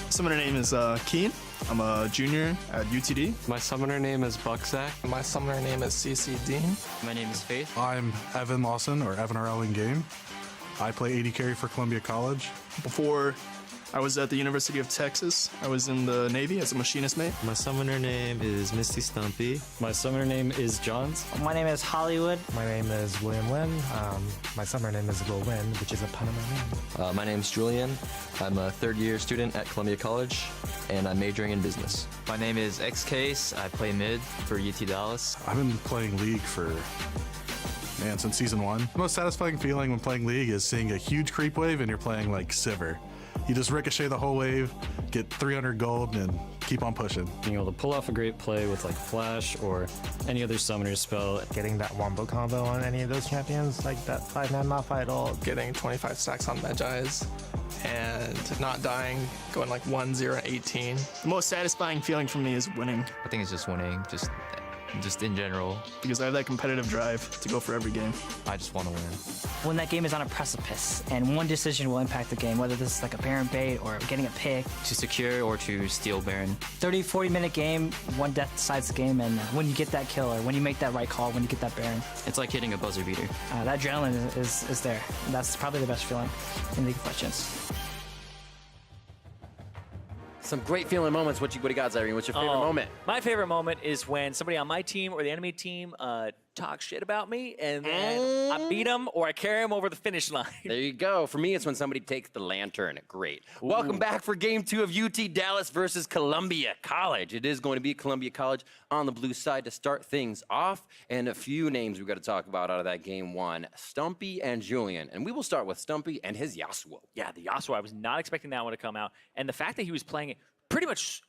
Summoner name is Keen. I'm a junior at UTD. My summoner name is Bucksack. My summoner name is CC Dean. My name is Faith. I'm Evan Lawson, or Evan RL in game. I play AD carry for Columbia College. Before I was at the University of Texas, I was in the Navy as a machinist mate. My summoner name is Misty Stumpy. My summoner name is Johns. My name is Hollywood. My name is William Lin. My summoner name is Lil Win, which is a pun on my name. My name's Julian. I'm a third-year student at Columbia College, and I'm majoring in business. My name is X-Case. I play mid for UT Dallas. I've been playing League for, since season 1. The most satisfying feeling when playing League is seeing a huge creep wave and you're playing like Sivir. You just ricochet the whole wave, get 300 gold, and keep on pushing. Being able to pull off a great play with like Flash or any other summoner spell. Getting that wombo combo on any of those champions, like that 5-man Malphite, Getting 25 stacks on Medjai's and not dying, going like 1-0-18. The most satisfying feeling for me is winning, I think it's just winning, just in general. because I have that competitive drive to go for every game. I just want to win. When that game is on a precipice and one decision will impact the game, whether this is like a Baron bait or getting a pick. To secure or to steal Baron. 30, 40-minute game, one death decides the game, and when you get that kill or when you make that right call, when you get that Baron, It's like hitting a buzzer beater. that adrenaline is there. And that's probably the best feeling in League of Legends. Some great feeling moments. What do you got, Zyrene? What's your favorite moment? My favorite moment is when somebody on my team or the enemy team talks shit about me, and then I beat them or I carry them over the finish line. There you go. For me, it's when somebody takes the lantern. Great. Ooh. Welcome back for Game 2 of UT Dallas versus Columbia College. It is going to be Columbia College on the blue side to start things off. And a few names we've got to talk about out of that Game 1. Stumpy and Julian. And we will start with Stumpy and his Yasuo. Yeah, the Yasuo. I was not expecting that one to come out. And the fact that he was playing it pretty much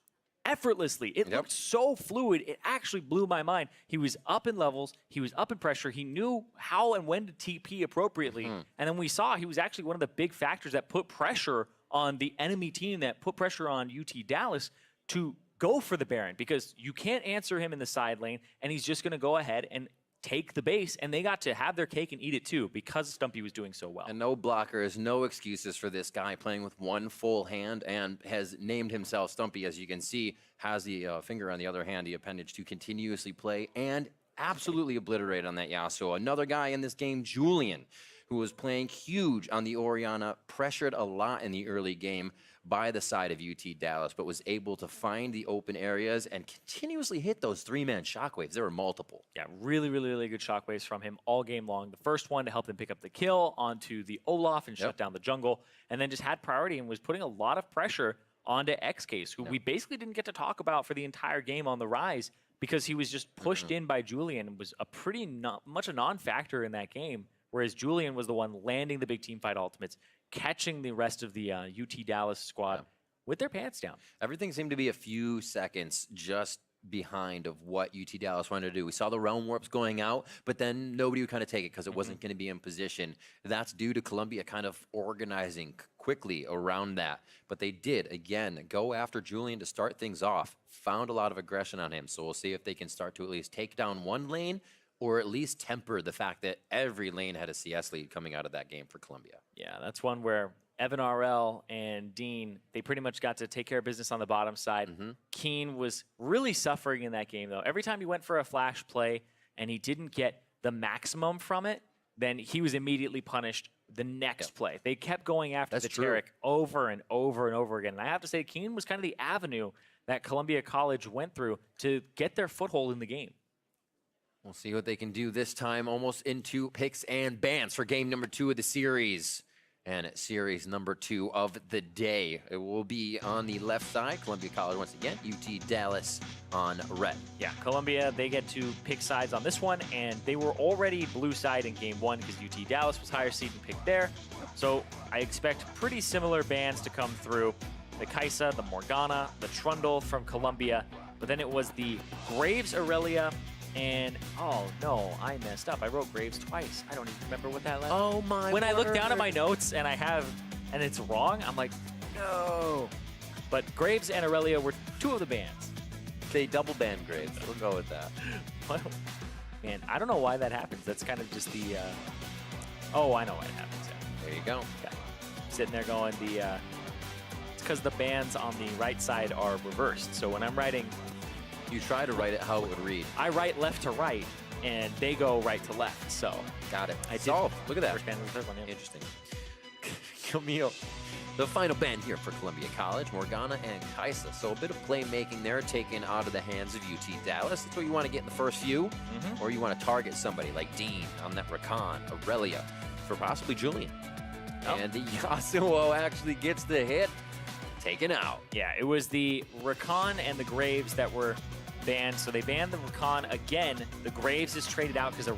effortlessly. It looked so fluid. It actually blew my mind. He was up in levels. He was up in pressure. He knew how and when to TP appropriately. And then we saw he was actually one of the big factors that put pressure on the enemy team, that put pressure on UT Dallas to go for the Baron, because you can't answer him in the side lane, and he's just going to go ahead and take the base, and they got to have their cake and eat it too because Stumpy was doing so well. And no blockers, no excuses for this guy playing with one full hand, and has named himself Stumpy, as you can see, has the finger on the other hand, the appendage to continuously play and absolutely obliterate on that Yasuo. Another guy in this game, Julian, who was playing huge on the Orianna, pressured a lot in the early game by the side of UT Dallas, but was able to find the open areas and continuously hit those 3-man shockwaves. There were multiple. Yeah, really, really, really good shockwaves from him all game long. The first one to help them pick up the kill onto the Olaf and shut down the jungle, and then just had priority and was putting a lot of pressure onto X-Case, who we basically didn't get to talk about for the entire game on the Rise, because he was just pushed in by Julian and was a pretty much a non-factor in that game, whereas Julian was the one landing the big team fight ultimates, catching the rest of the UT Dallas squad with their pants down. Everything seemed to be a few seconds just behind of what UT Dallas wanted to do. We saw the realm warps going out, but then nobody would kind of take it because it wasn't going to be in position. That's due to Columbia kind of organizing quickly around that. But they did, again, go after Julian to start things off, found a lot of aggression on him. So we'll see if they can start to at least take down one lane, or at least temper the fact that every lane had a CS lead coming out of that game for Columbia. Yeah, that's one where Evan RL and Dean, they pretty much got to take care of business on the bottom side. Keen was really suffering in that game, though. Every time he went for a flash play and he didn't get the maximum from it, then he was immediately punished the next play. They kept going after the Taric over and over and over again. And I have to say, Keen was kind of the avenue that Columbia College went through to get their foothold in the game. We'll see what they can do this time, almost into picks and bans for game number 2 of the series. And series number 2 of the day. It will be on the left side, Columbia College once again, UT Dallas on red. Yeah, Columbia, they get to pick sides on this one, and they were already blue side in game 1 because UT Dallas was higher seed and picked there. So I expect pretty similar bans to come through. The Kaisa, the Morgana, the Trundle from Columbia, but then it was the Graves Aurelia, and oh no, I messed up. I wrote Graves twice. I don't even remember what that left. Oh my When I look down at my notes and and it's wrong, I'm like, no. But Graves and Aurelia were 2 of the bans. They double banned Graves. We'll go with that. Well, man, I don't know why that happens. That's kind of just the, oh, I know why it happens. Yeah. There you go. Okay. Sitting there going, it's because the bands on the right side are reversed. So when I'm writing, You try to write it how it would read. I write left to right, and they go right to left. So Got it. I did. Solved. Look at that. First band, the third one. Yeah. Interesting. Camille. The final band here for Columbia College, Morgana and Kaisa. So a bit of playmaking there taken out of the hands of UT Dallas. That's what you want to get in the first few. Or you want to target somebody like Dean on that Rakan, Aurelia, for possibly Julian. And the Yasuo actually gets the hit. Taken out. Yeah, it was the Rakan and the Graves that were banned. So they banned the Rakan again. The Graves is traded out because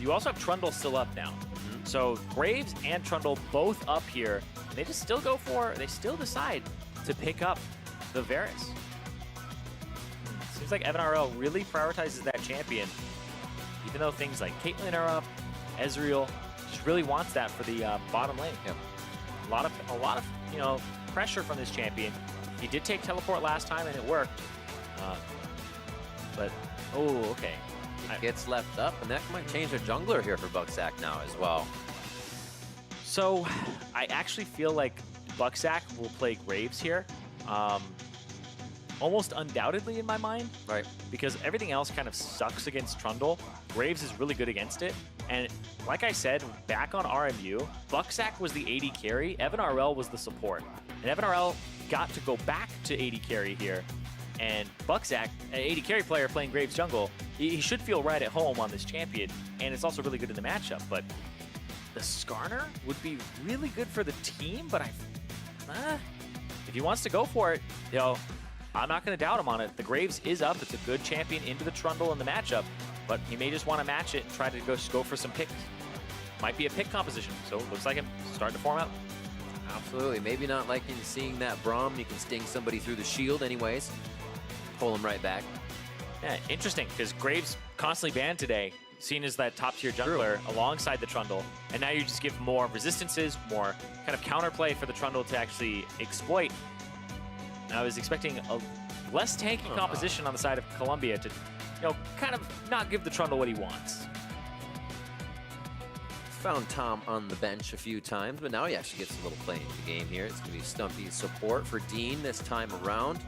you also have Trundle still up now. So Graves and Trundle both up here. And they just still they still decide to pick up the Varus. Seems like Evan RL really prioritizes that champion. Even though things like Caitlyn are up, Ezreal just really wants that for the bottom lane. Yep. A lot of pressure from this champion. He did take teleport last time and it worked. But okay. Gets left up, and that might change their jungler here for Bucksack now as well. So I actually feel like Bucksack will play Graves here. Almost undoubtedly in my mind. Right. Because everything else kind of sucks against Trundle. Graves is really good against it. And like I said, back on RMU, Bucksack was the AD carry, Evan RL was the support. And Evan RL got to go back to AD carry here. And Bucksack, an AD carry player playing Graves jungle, he should feel right at home on this champion. And it's also really good in the matchup. But the Skarner would be really good for the team, but if he wants to go for it, I'm not going to doubt him on it. The Graves is up. It's a good champion into the Trundle in the matchup, but he may just want to match it and try to go for some picks. Might be a pick composition, so it looks like him starting to form out. Absolutely. Maybe not liking seeing that Braum. You can sting somebody through the shield anyways. Pull him right back. Yeah, interesting, because Graves constantly banned today, seen as that top-tier jungler alongside the Trundle, and now you just give more resistances, more kind of counterplay for the Trundle to actually exploit. I was expecting a less tanky composition on the side of Columbia to, kind of not give the Trundle what he wants. Found Tom on the bench a few times, but now he actually gets a little play in the game here. It's going to be Stumpy's support for Dean this time around.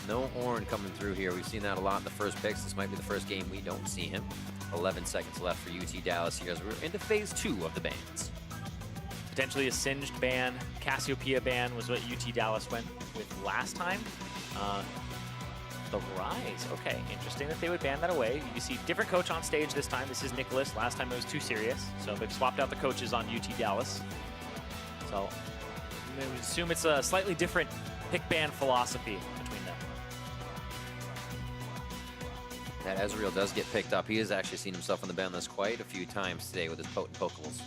No Ornn coming through here. We've seen that a lot in the first picks. This might be the first game we don't see him. 11 seconds left for UT Dallas here as we're into phase 2 of the bans. Potentially a Singed ban, Cassiopeia ban was what UT Dallas went with last time. The Rise, okay, interesting that they would ban that away. You see different coach on stage this time. This is Nicholas. Last time it was Too Serious. So they've swapped out the coaches on UT Dallas. So I would assume it's a slightly different pick ban philosophy between them. That Ezreal does get picked up. He has actually seen himself on the ban list quite a few times today with his potent Pokeballs.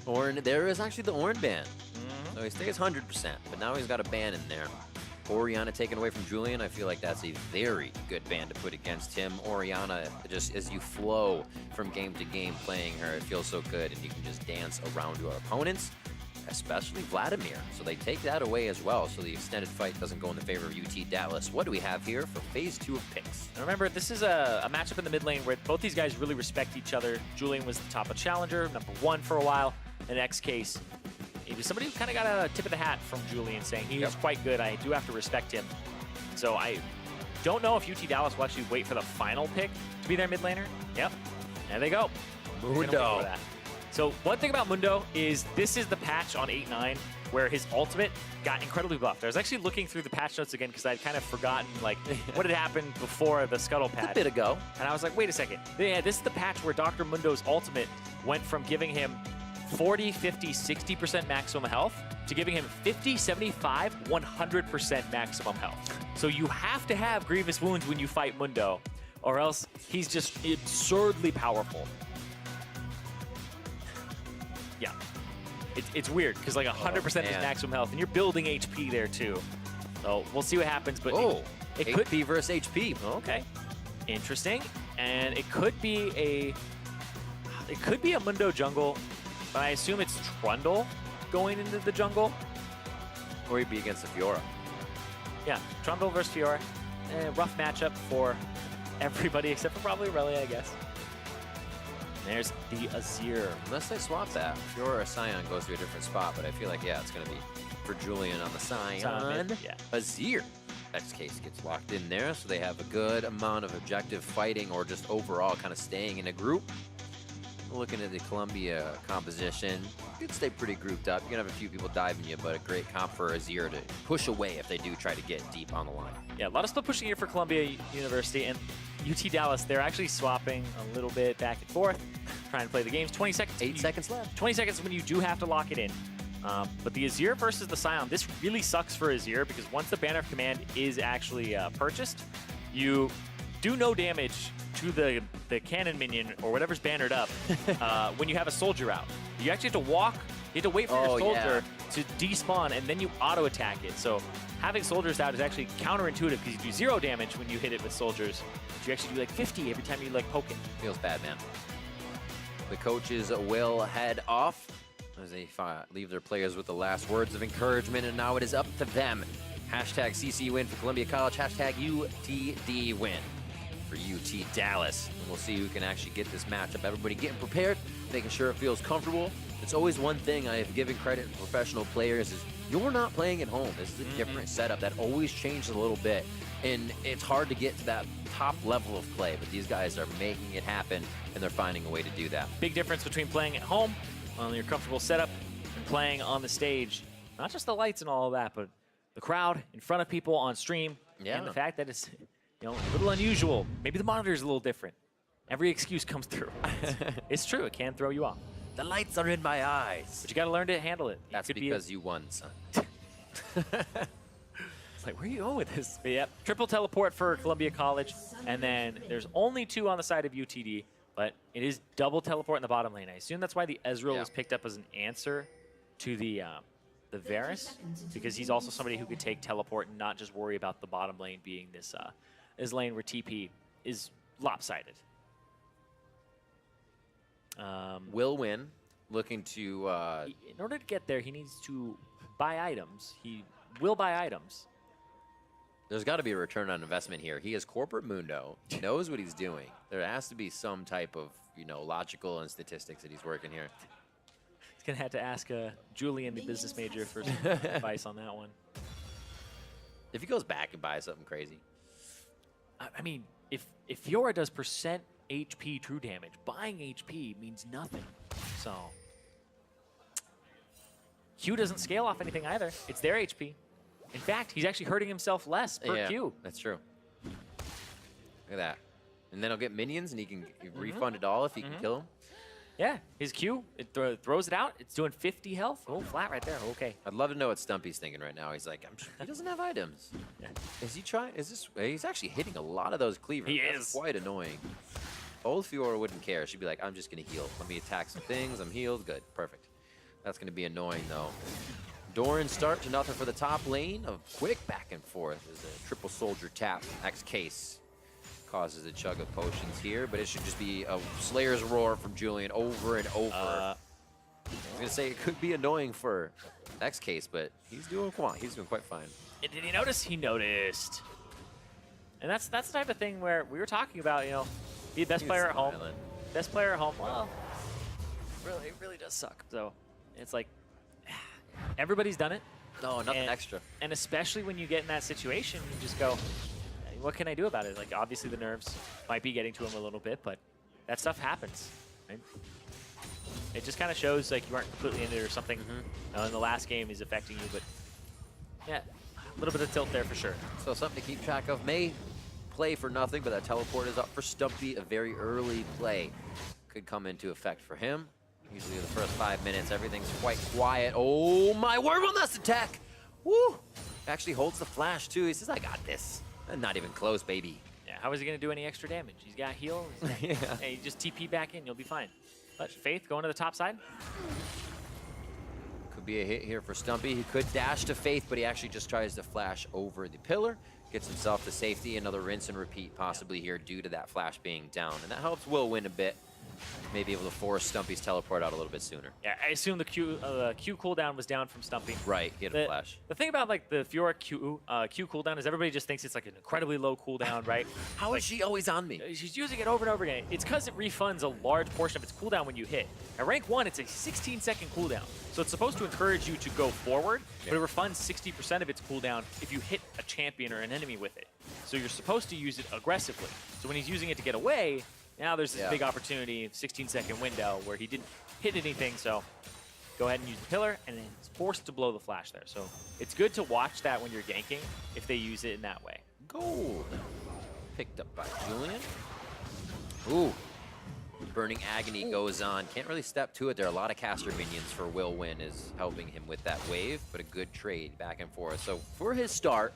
Ornn, there is actually the Ornn ban. So he stays 100%, but now he's got a ban in there. Orianna taken away from Julian. I feel like that's a very good ban to put against him. Orianna, just as you flow from game to game playing her, it feels so good, and you can just dance around your opponents, especially Vladimir. So they take that away as well, so the extended fight doesn't go in the favor of UT Dallas. What do we have here for phase 2 of picks? And remember, this is a matchup in the mid lane where both these guys really respect each other. Julian was the top of Challenger, #1 for a while. In X case, he was somebody who kind of got a tip of the hat from Julian saying he is quite good. I do have to respect him. So I don't know if UT Dallas will actually wait for the final pick to be their mid laner. Yep, there they go. Mundo. So one thing about Mundo is this is the patch on 8.9 where his ultimate got incredibly buffed. I was actually looking through the patch notes again because I'd kind of forgotten like what had happened before the Scuttle patch. A bit ago. And I was like, wait a second. Yeah, this is the patch where Dr. Mundo's ultimate went from giving him 40, 50, 60% maximum health to giving him 50, 75, 100% maximum health. So you have to have grievous wounds when you fight Mundo, or else he's just absurdly powerful. Yeah. It's weird, because like 100% is maximum health, and you're building HP there too. So we'll see what happens, but it could HP versus HP. Okay. Interesting. And it could be a Mundo jungle, but I assume it's Trundle going into the jungle. Or he'd be against the Fiora. Yeah, Trundle versus Fiora. Rough matchup for everybody except for probably Aurelia, I guess. There's the Azir. Unless they swap that. Fiora or Scion goes to a different spot, but I feel like, yeah, it's going to be for Julian on the Scion. Yeah. Azir. X-Case gets locked in there, so they have a good amount of objective fighting or just overall kind of staying in a group. Looking at the Columbia composition, you could stay pretty grouped up. You're going to have a few people diving you, but a great comp for Azir to push away if they do try to get deep on the line. Yeah, a lot of split pushing here for Columbia University, and UT Dallas, they're actually swapping a little bit back and forth, trying to play the games. 20 seconds. 8 seconds left. 20 seconds when you do have to lock it in. But the Azir versus the Scion, this really sucks for Azir because once the Banner of Command is actually purchased, you do no damage to the cannon minion or whatever's bannered up when you have a soldier out. You actually have to walk, you have to wait for your soldier to despawn, and then you auto-attack it. So having soldiers out is actually counterintuitive because you do 0 damage when you hit it with soldiers. But you actually do like 50 every time you like poke it. Feels bad, man. The coaches will head off as they leave their players with the last words of encouragement, and now it is up to them. Hashtag CC win for Columbia College, hashtag UTD win for UT Dallas. And we'll see who can actually get this matchup. Everybody getting prepared, making sure it feels comfortable. It's always one thing I have given credit to professional players is you're not playing at home. This is a different setup that always changes a little bit. And it's hard to get to that top level of play, but these guys are making it happen, and they're finding a way to do that. Big difference between playing at home on your comfortable setup and playing on the stage. Not just the lights and all of that, but the crowd in front of people on stream. Yeah. And the fact that it's a little unusual. Maybe the monitor is a little different. Every excuse comes through. It's true. It can throw you off. The lights are in my eyes. But you got to learn to handle it. That's because you won, son. It's like, where are you going with this? But yeah, triple teleport for Columbia College. And then there's only 2 on the side of UTD. But it is double teleport in the bottom lane. I assume that's why the Ezreal was picked up as an answer to the Varus, because he's also somebody who could take teleport and not just worry about the bottom lane being this lane where TP is lopsided. Will win, looking to... in order to get there, he needs to buy items. He will buy items. There's got to be a return on investment here. He is corporate mundo. He knows what he's doing. There has to be some type of, logical and statistics that he's working here. He's going to have to ask Julian, the business major, for some advice on that one. If he goes back and buys something crazy. I mean, if Fiora does percent HP true damage, buying HP means nothing. So Q doesn't scale off anything either. It's their HP. In fact, he's actually hurting himself less per Q. That's true. Look at that. And then he'll get minions, and he can refund it all if he can kill him. Yeah, his Q, it throws it out. It's doing 50 health. Oh, flat right there. Okay. I'd love to know what Stumpy's thinking right now. He's like, he doesn't have items. Yeah. Is he trying? He's actually hitting a lot of those cleavers. He That's is. quite annoying. Old Fiora wouldn't care. She'd be like, I'm just going to heal. Let me attack some things. I'm healed. Good. Perfect. That's going to be annoying, though. Doran start to nothing for the top lane. A quick back and forth as a triple soldier tap. X-Case causes a chug of potions here, but it should just be a Slayer's Roar from Julian over and over. I was going to say it could be annoying for X-Case, but he's doing quite fine. And did he notice? He noticed. And that's the type of thing where we were talking about, be the best player at home. Best player at home. Well, it really does suck. So it's like, everybody's done it. No, nothing extra. And especially when you get in that situation, you just go, what can I do about it? Like, obviously the nerves might be getting to him a little bit, but that stuff happens, right? It just kind of shows like you aren't completely in it or something in the last game is affecting you, but yeah, a little bit of tilt there for sure. So something to keep track of. May play for nothing, but that teleport is up for Stumpy. A very early play could come into effect for him. Usually the first 5 minutes, everything's quite quiet. Oh my word, one last attack! Woo! Actually holds the flash too. He says, I got this. And not even close, baby. Yeah, how is he gonna do any extra damage? He's got heal. Hey, you just TP back in, you'll be fine. But Faith going to the top side. Could be a hit here for Stumpy. He could dash to Faith, but he actually just tries to flash over the pillar. Gets himself to safety. Another rinse and repeat possibly here due to that flash being down. And that helps Will win a bit. may be able to force Stumpy's teleport out a little bit sooner. Yeah, I assume the Q cooldown was down from Stumpy. Right, he had a flash. The thing about like the Fiora Q cooldown is everybody just thinks it's like an incredibly low cooldown, right? How is she always on me? She's using it over and over again. It's because it refunds a large portion of its cooldown when you hit. At rank 1, it's a 16-second cooldown. So it's supposed to encourage you to go forward, but it refunds 60% of its cooldown if you hit a champion or an enemy with it. So you're supposed to use it aggressively. So when he's using it to get away, now there's this big opportunity, 16-second window, where he didn't hit anything, so go ahead and use the pillar, and then it's forced to blow the flash there. So it's good to watch that when you're ganking if they use it in that way. Gold. Picked up by Julian. Ooh. Burning Agony goes on. Can't really step to it. There are a lot of caster minions for Will Win is helping him with that wave, but a good trade back and forth. So for his start,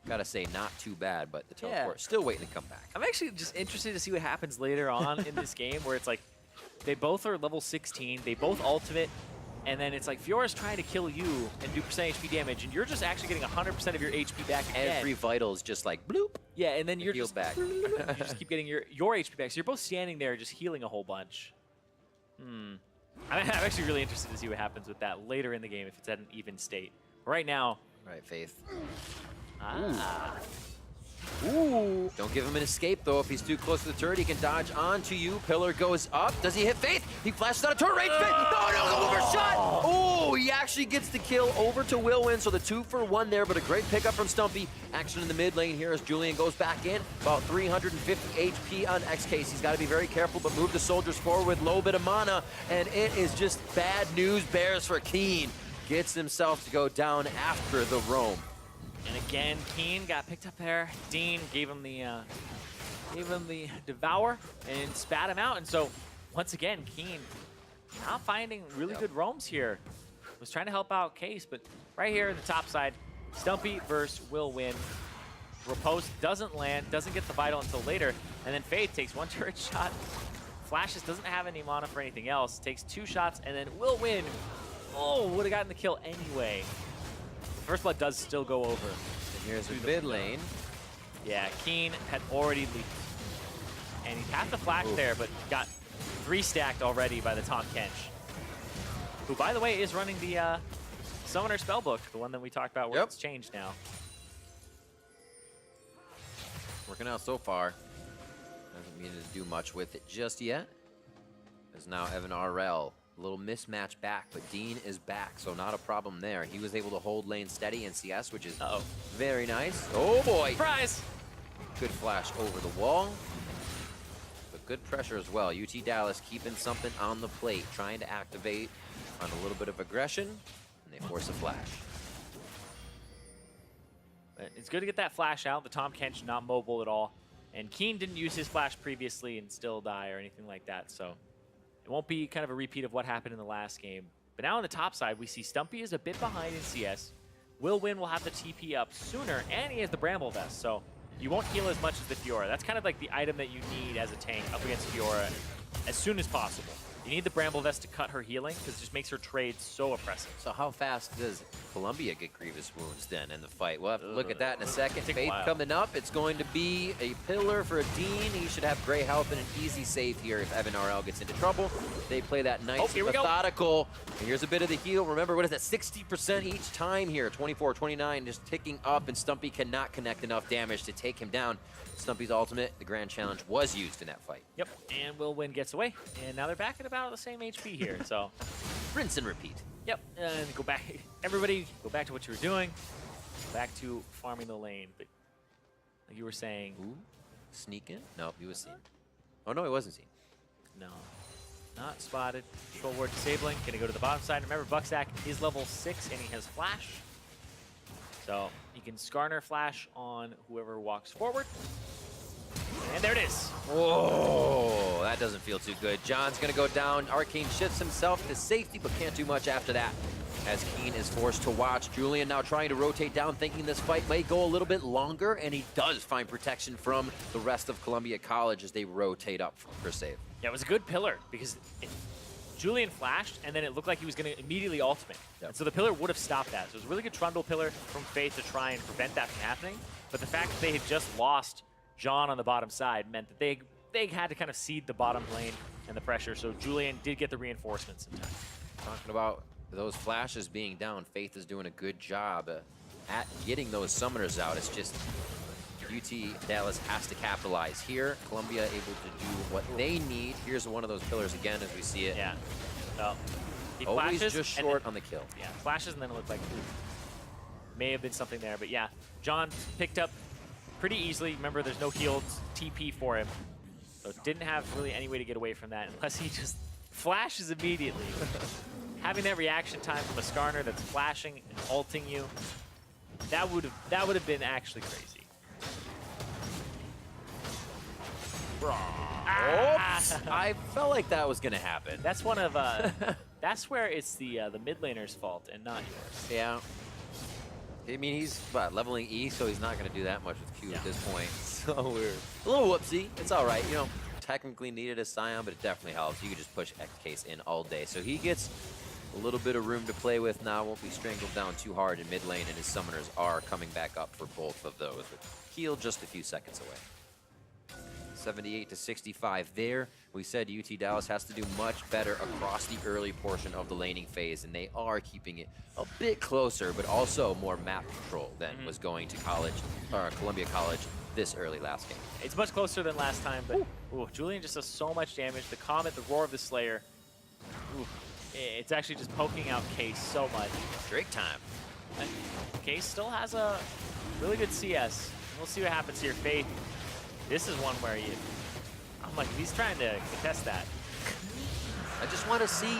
gotta say, not too bad, but the teleport still waiting to come back. I'm actually just interested to see what happens later on in this game where it's like they both are level 16, they both ultimate, and then it's like Fiora's trying to kill you and do percent HP damage, and you're just actually getting 100% of your HP back again. Every vital is just like bloop. Yeah, and then you're just back. You just keep getting your HP back. So you're both standing there just healing a whole bunch. I'm actually really interested to see what happens with that later in the game if it's at an even state. Right now. Right, Faith. Ooh. Don't give him an escape, though. If he's too close to the turret, he can dodge onto you. Pillar goes up. Does he hit Faith? He flashes out a turret range. Faith! No, overshot! Oh, he actually gets the kill over to Will Win, so the 2-for-1 there, but a great pickup from Stumpy. Action in the mid lane here as Julian goes back in. About 350 HP on XCase. He's got to be very careful, but move the soldiers forward with low bit of mana, and it is just bad news bears for Keen. Gets himself to go down after the roam. And again, Keen got picked up there. Dean gave him the devour and spat him out. And so once again, Keen not finding really good roams here. Was trying to help out Case, but right here in the top side, Stumpy versus Will Win. Riposte doesn't land, doesn't get the vital until later, and then Faith takes one turret shot. Flashes, doesn't have any mana for anything else, takes 2 shots, and then Will Win. Oh, would have gotten the kill anyway. First Blood does still go over. And here's the mid lane. Yeah, Keen had already leaked. And he had the flash there, but got 3 stacked already by the Tom Kench. Who, by the way, is running the Summoner Spellbook, the one that we talked about where it's changed now. Working out so far. Doesn't mean to do much with it just yet. There's now Evan RL. A little mismatch back, but Dean is back, so not a problem there. He was able to hold lane steady in CS, which is very nice. Oh boy! Surprise! Good flash over the wall, but good pressure as well. UT Dallas keeping something on the plate, trying to activate on a little bit of aggression, and they force a flash. But it's good to get that flash out. The Tom Kench not mobile at all, and Keen didn't use his flash previously and still die or anything like that, so it won't be kind of a repeat of what happened in the last game. But now on the top side, we see Stumpy is a bit behind in CS. Will Win will have the TP up sooner, and he has the Bramble Vest, so you won't heal as much as the Fiora. That's kind of like the item that you need as a tank up against Fiora as soon as possible. You need the Bramble Vest to cut her healing, because it just makes her trade so oppressive. So how fast does Columbia get Grievous Wounds then in the fight? We'll have to look at that in a second. Faith coming up. It's going to be a pillar for a Dean. He should have great health and an easy save here if Evan RL gets into trouble. They play that nice methodical. And here's a bit of the heal. Remember, what is that? 60% each time here. 24, 29, just ticking up, and Stumpy cannot connect enough damage to take him down. Stumpy's ultimate, the Grand Challenge, was used in that fight. Yep, and Will Win gets away. And now they're back at about the same HP here, so. Rinse and repeat. Yep, and go back. Everybody, go back to what you were doing. Back to farming the lane. But like you were saying. Ooh, sneak in? No, he was seen. Oh, no, he wasn't seen. No, not spotted. Control ward disabling. Gonna go to the bottom side. Remember, Bucksack is level 6 and he has flash. So he can Skarner flash on whoever walks forward. And there it is. Whoa, that doesn't feel too good. John's going to go down. Arcane shifts himself to safety, but can't do much after that, as Keen is forced to watch. Julian now trying to rotate down, thinking this fight might go a little bit longer, and he does find protection from the rest of Columbia College as they rotate up for save. Yeah, it was a good pillar, because Julian flashed, and then it looked like he was going to immediately ultimate. And so the pillar would have stopped that. So it was a really good Trundle pillar from Faith to try and prevent that from happening. But the fact that they had just lost John on the bottom side meant that they had to kind of cede the bottom lane and the pressure. So Julian did get the reinforcements in time. Talking about those flashes being down, Faith is doing a good job at getting those summoners out. It's just UT Dallas has to capitalize here. Columbia able to do what they need. Here's one of those pillars again as we see it. Yeah. So he Always flashes just and short then- on the kill. Yeah, flashes and then it looked like may have been something there. But yeah, John picked up pretty easily. Remember, there's no healed TP for him. So didn't have really any way to get away from that unless he just flashes immediately. Having that reaction time from a Skarner that's flashing and ulting you, that would have been actually crazy. Oops! I felt like that was gonna happen. That's one of that's where it's the mid laner's fault and not yours. Yeah. I mean, he's leveling E, so he's not gonna do that much with Q at this point. So we're a little whoopsie. It's all right. You know, technically needed a Scion, but it definitely helps. You can just push X-Case in all day. So he gets a little bit of room to play with now. Won't be strangled down too hard in mid lane, and his summoners are coming back up for both of those. With heal just a few seconds away. 78 to 65 there. We said UT Dallas has to do much better across the early portion of the laning phase, and they are keeping it a bit closer, but also more map control than was going to college or Columbia College this early last game. It's much closer than last time, but Julian just does so much damage. The Comet, the Roar of the Slayer, it's actually just poking out Case so much. Drake time. And Case still has a really good CS. We'll see what happens here. Faith, this is one where I'm like, he's trying to contest that. I just want to see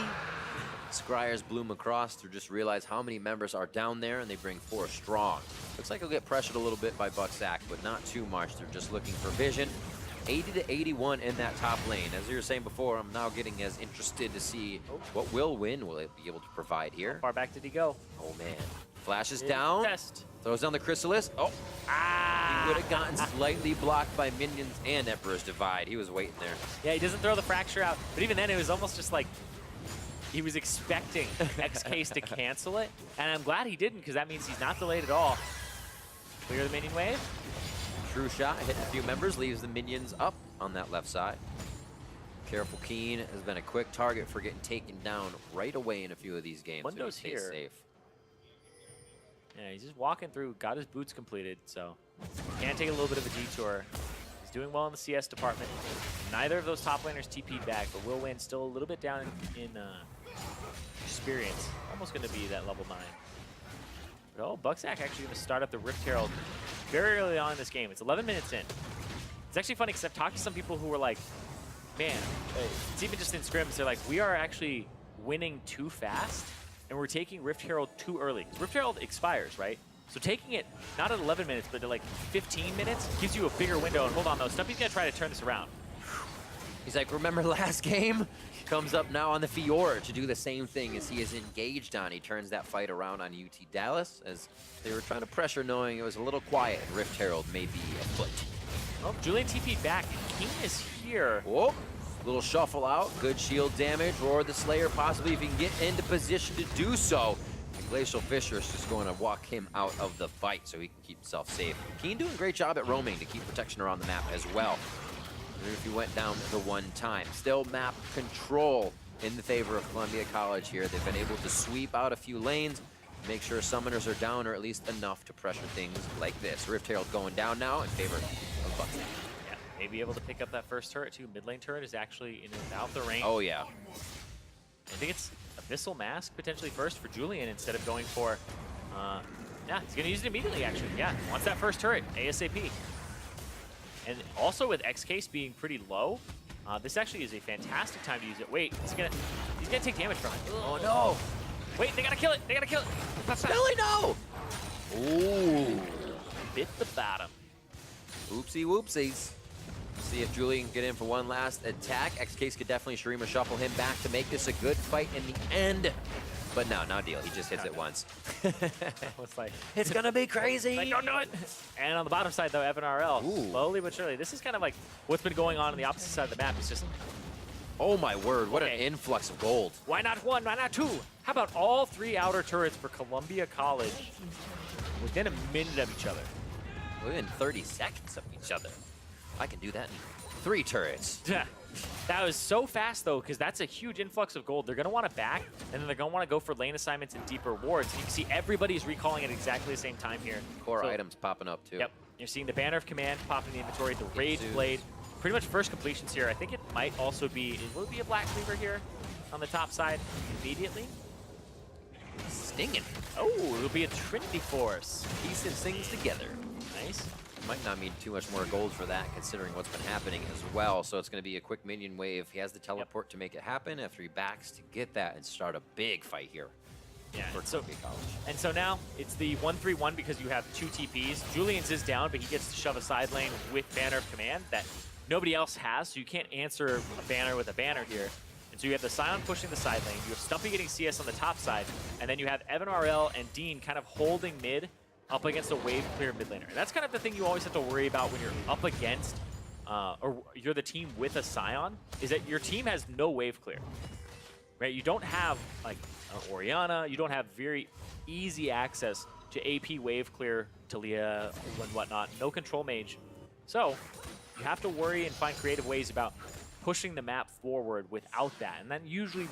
Scryer's bloom across to just realize how many members are down there, and they bring 4 strong. Looks like he'll get pressured a little bit by Bucksack, but not too much. They're just looking for vision. 80 to 81 in that top lane. As you were saying before, I'm now getting as interested to see what will win. Will it be able to provide here? How far back did he go? Oh man. Flashes down. Throws down the Chrysalis. Oh. He would have gotten slightly blocked by minions and Emperor's Divide. He was waiting there. Yeah, he doesn't throw the Fracture out. But even then, it was almost just like he was expecting X-Case to cancel it. And I'm glad he didn't, because that means he's not delayed at all. Clear the minion wave. True shot, hitting a few members, leaves the minions up on that left side. Careful Keen has been a quick target for getting taken down right away in a few of these games. Windows so he here. stays safe. Yeah, he's just walking through, got his boots completed, so can take a little bit of a detour. He's doing well in the CS department. Neither of those top laners TP'd back, but Will Win still a little bit down in experience. Almost going to be that level 9. But Bucksack actually going to start up the Rift Herald very early on in this game. It's 11 minutes in. It's actually funny because I've talked to some people who were like, man, it's even just in scrims, they're like, we are actually winning too fast, and we're taking Rift Herald too early. Rift Herald expires, right? So taking it not at 11 minutes, but at like 15 minutes gives you a bigger window. And hold on, though. Stumpy's going to try to turn this around. He's like, remember last game? Comes up now on the Fiora to do the same thing as he is engaged on. He turns that fight around on UT Dallas as they were trying to pressure, knowing it was a little quiet, and Rift Herald may be afoot. Oh, Julian TP'd back, and King is here. Whoa. Little shuffle out, good shield damage. Roar the Slayer, possibly if he can get into position to do so. And Glacial Fisher is just going to walk him out of the fight so he can keep himself safe. Keen doing a great job at roaming to keep protection around the map as well. Even if he went down the one time. Still map control in the favor of Columbia College here. They've been able to sweep out a few lanes, make sure summoners are down, or at least enough to pressure things like this. Rift Herald going down now in favor of Bucksack. Yeah, may be able to pick up that first turret too. Mid lane turret is actually in about the range. Oh yeah. I think it's Abyssal Mask potentially first for Julian instead of going for, yeah, he's gonna use it immediately actually. Yeah, wants that first turret, ASAP. And also with X-Case being pretty low, this actually is a fantastic time to use it. Wait, he's gonna take damage from it. Oh no! Wait, they gotta kill it! They gotta kill it! Billy, no! Ooh. Bit the bottom. Oopsie whoopsies. See if Julian can get in for one last attack. X-Case could definitely Shurima shuffle him back to make this a good fight in the end. But no deal. He just hits it once. It's like, it's gonna be crazy. Like, don't do it. And on the bottom side though, Evan RL, slowly but surely. This is kind of like what's been going on the opposite side of the map. It's just, oh my word, what an influx of gold. Why not 1? Why not 2? How about all 3 outer turrets for Columbia College within a minute of each other? Within 30 seconds of each other. I can do that in 3 turrets. Yeah. That was so fast, though, because that's a huge influx of gold. They're going to want to back, and then they're going to want to go for lane assignments and deeper wards. You can see everybody's recalling at exactly the same time here. Core items popping up, too. Yep. You're seeing the Banner of Command pop in the inventory, the Rage Blade. Pretty much first completions here. I think it might also be, will it be a Black Cleaver here on the top side immediately? Stinging. Oh, it'll be a Trinity Force. Piecing things together. Nice. Might not need too much more gold for that, considering what's been happening as well. So it's going to be a quick minion wave. He has the teleport to make it happen after he backs to get that and start a big fight here. Yeah, and so now it's the 1-3-1 because you have 2 TPs. Julian's is down, but he gets to shove a side lane with Banner of Command that nobody else has, so you can't answer a banner with a banner here. And so you have the Scion pushing the side lane, you have Stumpy getting CS on the top side, and then you have Evan RL and Dean kind of holding mid up against a wave clear mid laner. And that's kind of the thing you always have to worry about when you're up against, or you're the team with a Scion, is that your team has no wave clear, right? You don't have like Orianna, you don't have very easy access to AP wave clear, Talia, and whatnot, no control mage. So you have to worry and find creative ways about pushing the map forward without that. And that usually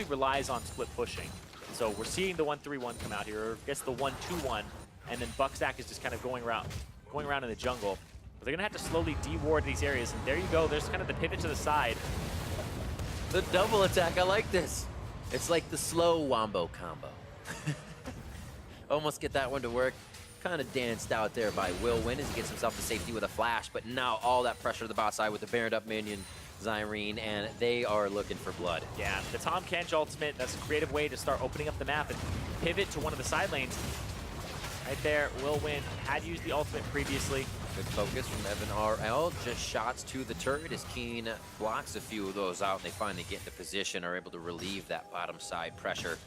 relies on split pushing. So we're seeing the 1-3-1 come out here, or I guess the 1-2-1, and then Bucksack is just kind of going around in the jungle. But they're gonna have to slowly de-ward these areas, and there you go, there's kind of the pivot to the side. The double attack, I like this. It's like the slow wombo combo. Almost get that one to work. Kind of danced out there by Will Win as he gets himself to safety with a flash, but now all that pressure to the bot side with the Baroned up minion, Zyrene, and they are looking for blood. Yeah, the Tom Kench ultimate, that's a creative way to start opening up the map and pivot to one of the side lanes. Right there, Will Win had used the ultimate previously. Good focus from Evan RL, just shots to the turret as Keen blocks a few of those out, and they finally get into position, are able to relieve that bottom side pressure.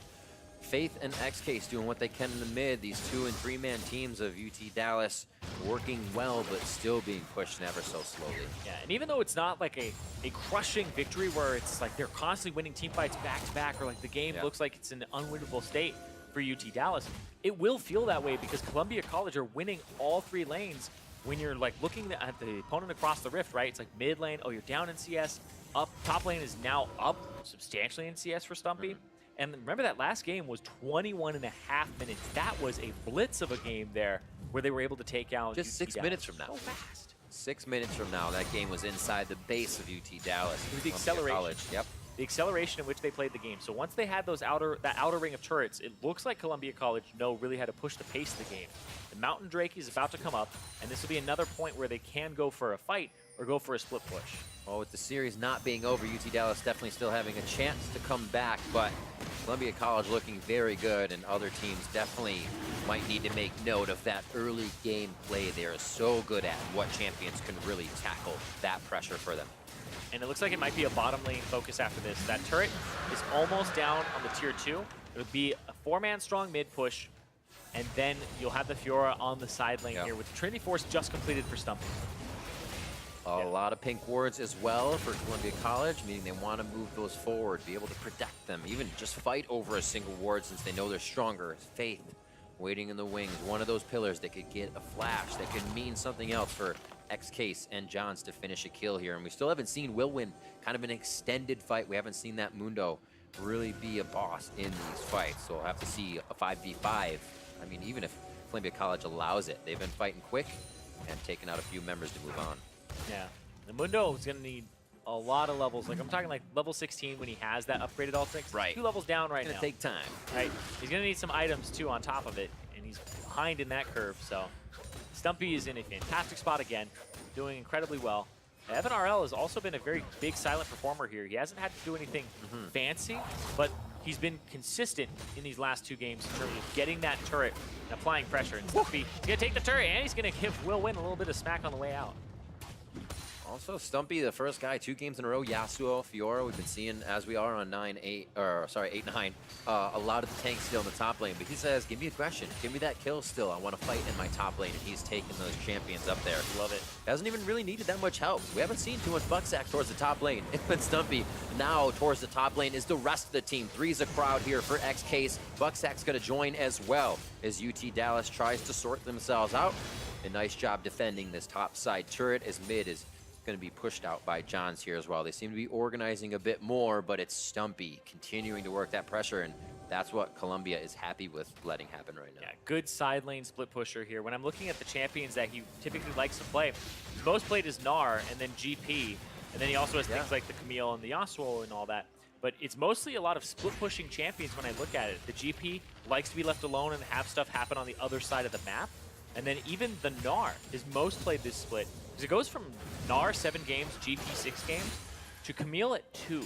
Faith and XCase doing what they can in the mid. These 2- and 3-man teams of UT Dallas working well, but still being pushed ever so slowly. Yeah, and even though it's not like a crushing victory where it's like they're constantly winning team fights back to back, or like the game looks like it's in an unwinnable state for UT Dallas, it will feel that way because Columbia College are winning all 3 lanes. When you're like looking at the opponent across the rift, right? It's like mid lane, oh, you're down in CS, up, top lane is now up substantially in CS for Stumpy. And remember that last game was 21.5 minutes. That was a blitz of a game there where they were able to take out just UT 6 minutes from now. So fast. 6 minutes from now, that game was inside the base of UT Dallas. It was the acceleration. College. Yep. The acceleration in which they played the game. So once they had that outer ring of turrets, it looks like Columbia College really had to push the pace of the game. The Mountain Drake is about to come up, and this will be another point where they can go for a fight or go for a split push. Well, with the series not being over, UT Dallas definitely still having a chance to come back, but Columbia College looking very good, and other teams definitely might need to make note of that early game play they are so good at, what champions can really tackle that pressure for them. And it looks like it might be a bottom lane focus after this. That turret is almost down on the tier 2. It'll be a 4-man strong mid push, and then you'll have the Fiora on the side lane here with the Trinity Force just completed for Stumpy. A lot of pink wards as well for Columbia College, meaning they want to move those forward, be able to protect them, even just fight over a single ward since they know they're stronger. Faith waiting in the wings, one of those pillars that could get a flash, that could mean something else for XCase and Johns to finish a kill here. And we still haven't seen Will Win kind of an extended fight. We haven't seen that Mundo really be a boss in these fights. So we'll have to see a 5v5. I mean, even if Columbia College allows it, they've been fighting quick and taking out a few members to move on. Yeah, the Mundo is going to need a lot of levels. Like I'm talking like level 16 when he has that upgraded ultimate. Right. 2 levels down right now. It's going to take time. Right. He's going to need some items too on top of it, and he's behind in that curve. So Stumpy is in a fantastic spot again, doing incredibly well. Evan RL has also been a very big silent performer here. He hasn't had to do anything fancy, but he's been consistent in these last 2 games in terms of getting that turret and applying pressure. And Stumpy, he's going to take the turret, and he's going to give Will Win a little bit of smack on the way out. Also, Stumpy, the first guy, 2 games in a row. Yasuo, Fiora, we've been seeing as we are on 8-9. A lot of the tanks still in the top lane. But he says, give me aggression. Give me that kill still. I want to fight in my top lane. And he's taking those champions up there. Love it. Hasn't even really needed that much help. We haven't seen too much Bucksack towards the top lane. But Stumpy now towards the top lane is the rest of the team. 3's a crowd here for XCase. Bucksack's going to join as well as UT Dallas tries to sort themselves out. A nice job defending this top side turret as mid is going to be pushed out by Johns here as well. They seem to be organizing a bit more, but it's Stumpy continuing to work that pressure, and that's what Columbia is happy with letting happen right now. Yeah, good side lane split pusher here. When I'm looking at the champions that he typically likes to play, his most played is Gnar and then GP, and then he also has things like the Camille and the Yasuo and all that. But it's mostly a lot of split pushing champions when I look at it. The GP likes to be left alone and have stuff happen on the other side of the map. And then even the Gnar is most played this split. Because it goes from Gnar 7 games, GP 6 games, to Camille at 2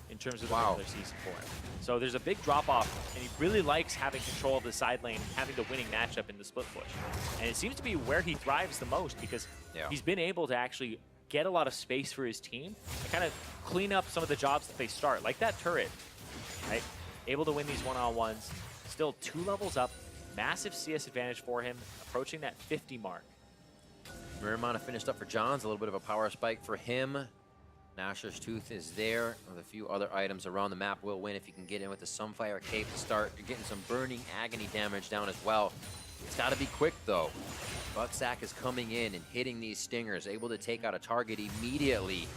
in terms of the regular season for him. So there's a big drop off, and he really likes having control of the side lane and having the winning matchup in the split push. And it seems to be where he thrives the most because he's been able to actually get a lot of space for his team and kind of clean up some of the jobs that they start, like that turret, right? Able to win these one-on-ones, still 2 levels up, massive CS advantage for him, approaching that 50 mark. Miramana finished up for Johns, a little bit of a power spike for him. Nasher's Tooth is there with a few other items around the map. Will win if he can get in with the Sunfire Cape to start. You're getting some burning agony damage down as well. It's got to be quick though. Bucksack is coming in and hitting these stingers, able to take out a target immediately.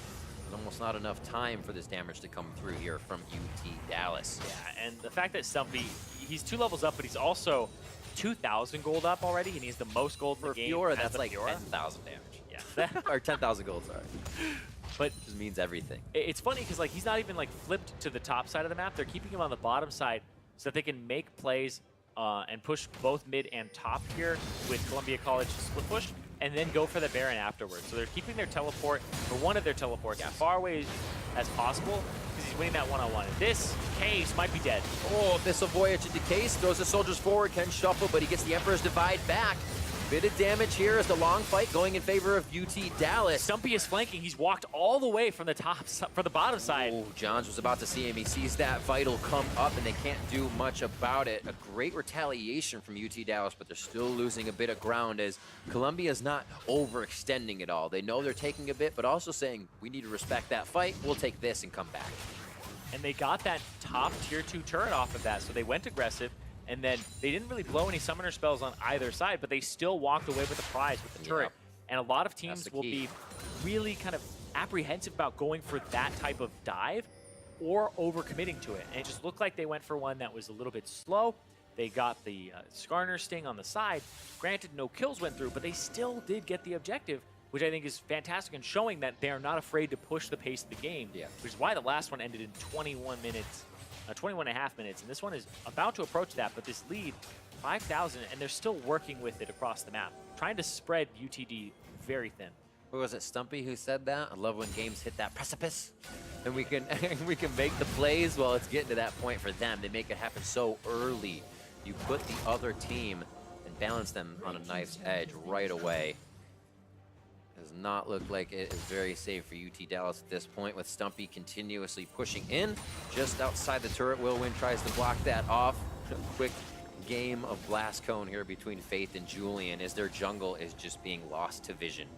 There's almost not enough time for this damage to come through here from UT Dallas. Yeah, and the fact that Stumpy, he's 2 levels up, but he's also 2,000 gold up already, and he's the most gold in the game. For Fiora, that's like 10,000 damage. Yeah. Or 10,000 gold, sorry. But it just means everything. It's funny because like he's not even like flipped to the top side of the map. They're keeping him on the bottom side so that they can make plays and push both mid and top here with Columbia College split push, and then go for the Baron afterwards. So they're keeping their teleport, or one of their teleports, as far away as possible because he's winning that one-on-one. And this Case might be dead. Oh, Abyssal Voyage into Case, throws the soldiers forward, can shuffle, but he gets the Emperor's Divide back. Bit of damage here as the long fight going in favor of UT Dallas. Stumpy is flanking. He's walked all the way from the top, from the bottom side. Oh, Johns was about to see him. He sees that Vital come up, and they can't do much about it. A great retaliation from UT Dallas, but they're still losing a bit of ground as Columbia's not overextending it all. They know they're taking a bit, but also saying, we need to respect that fight. We'll take this and come back. And they got that top tier 2 turret off of that, so they went aggressive. And then they didn't really blow any summoner spells on either side, but they still walked away with the prize with the turret. And a lot of teams will be really kind of apprehensive about going for that type of dive or overcommitting to it. And it just looked like they went for one that was a little bit slow. They got the Skarner Sting on the side. Granted, no kills went through, but they still did get the objective, which I think is fantastic and showing that they are not afraid to push the pace of the game, which is why the last one ended in 21 minutes. 21 and a half minutes, and this one is about to approach that, but this lead, 5,000, and they're still working with it across the map, trying to spread UTD very thin. What was it, Stumpy who said that? I love when games hit that precipice, and we can make the plays while it's getting to that point for them. They make it happen so early. You put the other team and balance them on a knife's edge right away. Does not look like it is very safe for UT Dallas at this point, with Stumpy continuously pushing in just outside the turret. Willwin tries to block that off. Quick game of Blast Cone here between Faith and Julian as their jungle is just being lost to vision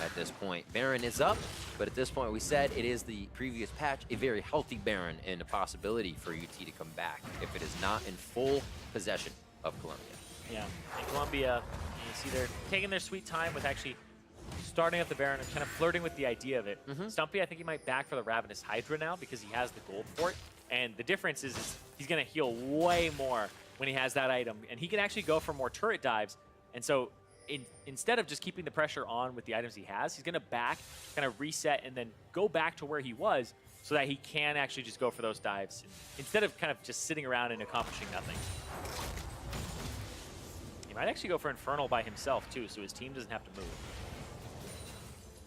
at this point. Baron is up, but at this point we said it is the previous patch, a very healthy Baron and a possibility for UT to come back if it is not in full possession of Columbia. Yeah, and Columbia, you see they're taking their sweet time with actually starting up the Baron and kind of flirting with the idea of it. Stumpy, I think he might back for the Ravenous Hydra now because he has the gold for it. And the difference is he's going to heal way more when he has that item. And he can actually go for more turret dives. And so instead of just keeping the pressure on with the items he has, he's going to back, kind of reset, and then go back to where he was so that he can actually just go for those dives instead of kind of just sitting around and accomplishing nothing. He might actually go for Infernal by himself too, so his team doesn't have to move.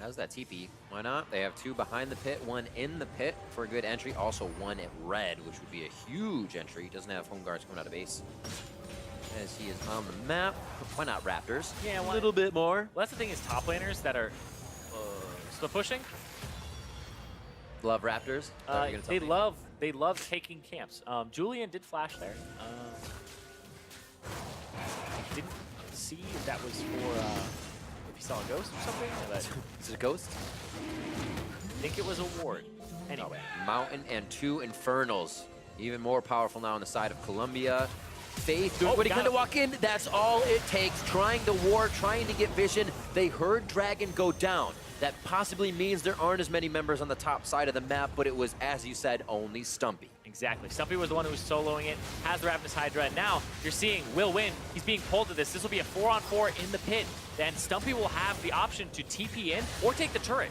How's that TP? Why not? They have 2 behind the pit, 1 in the pit for a good entry. Also 1 at red, which would be a huge entry. He doesn't have home guards coming out of base. As he is on the map. Why not Raptors? Yeah, a little bit more. Well, that's the thing is top laners that are still pushing. Love Raptors? They love taking camps. Julian did flash there. I didn't see if that was for... He saw a ghost or something? Is it a ghost? I think it was a ward. Anyway. Mountain and 2 Infernals. Even more powerful now on the side of Columbia. Faith, everybody kind of walk in. That's all it takes. Trying to ward, trying to get vision. They heard Dragon go down. That possibly means there aren't as many members on the top side of the map, but it was, as you said, only Stumpy. Exactly. Stumpy was the one who was soloing it, has the Ravenous Hydra, and now you're seeing Will win. He's being pulled to this. This will be a 4-on-4 in the pit. Then Stumpy will have the option to TP in or take the turret.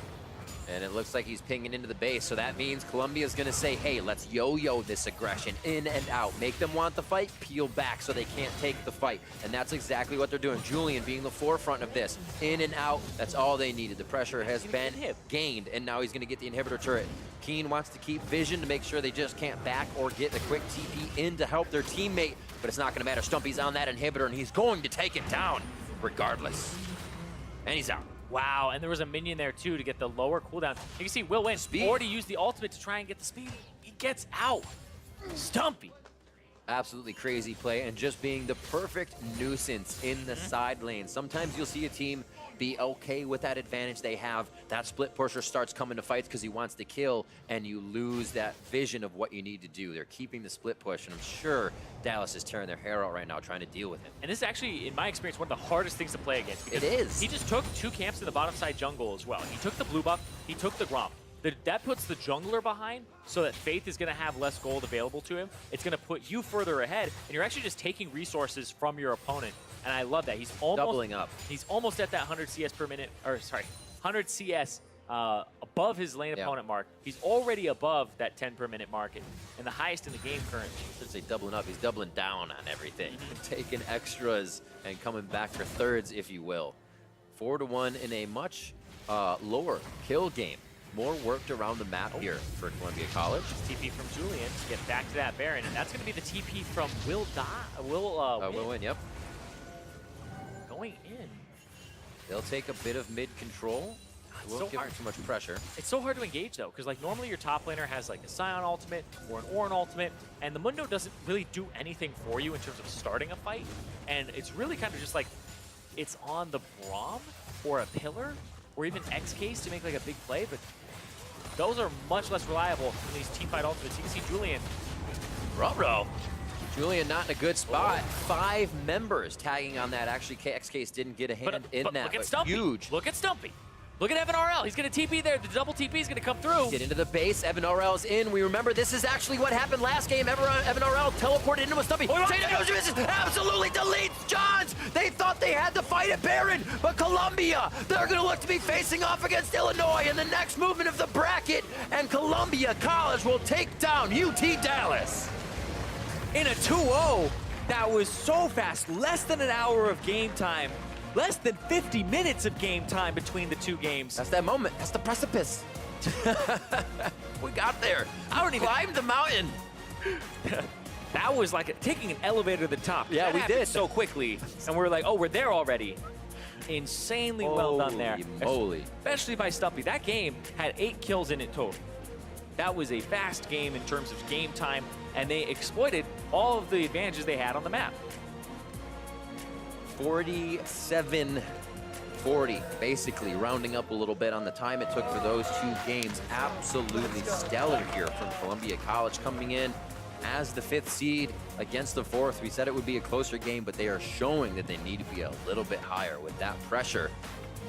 And it looks like he's pinging into the base, so that means Columbia's gonna say, hey, let's yo-yo this aggression in and out. Make them want the fight, peel back so they can't take the fight. And that's exactly what they're doing. Julian being the forefront of this. In and out, that's all they needed. The pressure has been gained, and now he's gonna get the inhibitor turret. Keen wants to keep vision to make sure they just can't back or get a quick TP in to help their teammate, but it's not gonna matter. Stumpy's on that inhibitor, and he's going to take it down regardless. And he's out. Wow, and there was a minion there too to get the lower cooldown. You can see Will win. Speed. Already used the ultimate to try and get the speed. He gets out. Stumpy. Absolutely crazy play, and just being the perfect nuisance in the side lane. Sometimes you'll see a team be okay with that advantage they have. That split pusher starts coming to fights because he wants to kill, and you lose that vision of what you need to do. They're keeping the split push, and I'm sure Dallas is tearing their hair out right now trying to deal with him. And this is actually, in my experience, one of the hardest things to play against. It is. He just took 2 camps in the bottom side jungle as well. He took the blue buff, he took the Gromp. That puts the jungler behind so that Faith is going to have less gold available to him. It's going to put you further ahead, and you're actually just taking resources from your opponent. And I love that. He's almost doubling up. He's almost at that 100 CS per minute, or sorry, 100 CS above his lane opponent mark. He's already above that 10 per minute mark, and the highest in the game currently. I should say doubling up. He's doubling down on everything, taking extras and coming back for thirds, if you will. 4-1 in a much lower kill game. More worked around the map here for Columbia College. TP from Julian to get back to that Baron, and that's going to be the TP from Will Win, yep. Going in. They'll take a bit of mid control. Won't give him too much pressure. It's so hard to engage though, because like normally your top laner has like a Scion ultimate or an Ornn ultimate, and the Mundo doesn't really do anything for you in terms of starting a fight. And it's really kind of just like it's on the Braum or a Pillar or even X-Case to make like a big play, but those are much less reliable than these teamfight ultimates. You can see Julian. Ruh-roh. Julian not in a good spot. 5 members tagging on that. Actually, X-Case didn't get a hand in that. Look at Stumpy. Huge. Look at Stumpy. Look at Evan RL. He's going to TP there. The double TP is going to come through. Get into the base. Evan RL's in. We remember this is actually what happened last game. Evan RL teleported into a Stumpy. Absolutely deletes Johns. They thought they had the fight at Baron, but Columbia, they're going to look to be facing off against Illinois in the next movement of the bracket, and Columbia College will take down UT Dallas. In a 2-0, that was so fast. Less than an hour of game time. Less than 50 minutes of game time between the 2 games. That's that moment. That's the precipice. We got there. I don't even climbed the mountain. That was like taking an elevator to the top. Yeah, we did so quickly, and we were like, oh, we're there already. Insanely well done there. Holy moly. Especially by Stumpy. That game had 8 kills in it total. That was a fast game in terms of game time, and they exploited all of the advantages they had on the map. 47-40, basically, rounding up a little bit on the time it took for those 2 games. Absolutely stellar here from Columbia College, coming in as the 5th seed against the 4th. We said it would be a closer game, but they are showing that they need to be a little bit higher with that pressure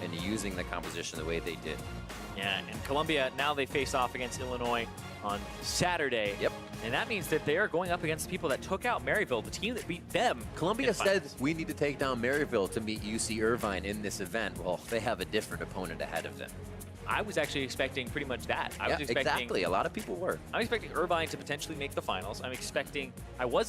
and using the composition the way they did. Yeah, and Columbia, now they face off against Illinois on Saturday. Yep. And that means that they are going up against people that took out Maryville, the team that beat them. Columbia said we need to take down Maryville to meet UC Irvine in this event. Well, they have a different opponent ahead of them. I was actually expecting pretty much that. I was expecting, exactly. A lot of people were. I'm expecting Irvine to potentially make the finals. I was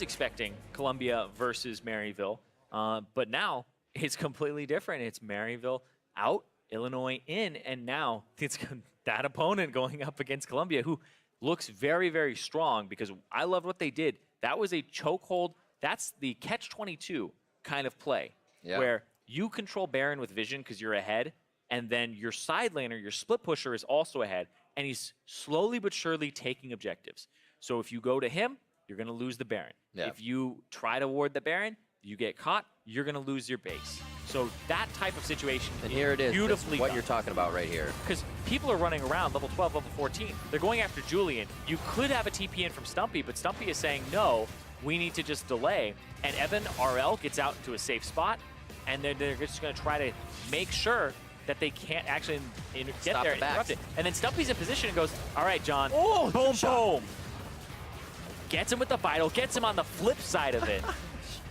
expecting Columbia versus Maryville. But now it's completely different. It's Maryville out, Illinois in, and now it's that opponent going up against Columbia, who looks very, very strong, because I loved what they did. That was a chokehold. That's the catch-22 kind of play, where you control Baron with vision because you're ahead, and then your side laner, your split pusher, is also ahead, and he's slowly but surely taking objectives. So if you go to him, you're going to lose the Baron. Yeah. If you try to ward the Baron, you get caught, you're going to lose your base. So that type of situation, and here it is. Beautifully That's what done. you're talking about right here. Because people are running around level 12, level 14. They're going after Julian. You could have a TP in from Stumpy, but Stumpy is saying, no, we need to just delay. And Evan RL gets out into a safe spot, and then they're just going to try to make sure that they can't actually get Stop there the and interrupt backs. it. And then Stumpy's in position and goes, all right, John, Oh, boom, good shot. boom. Gets him with the vital, gets him on the flip side of it,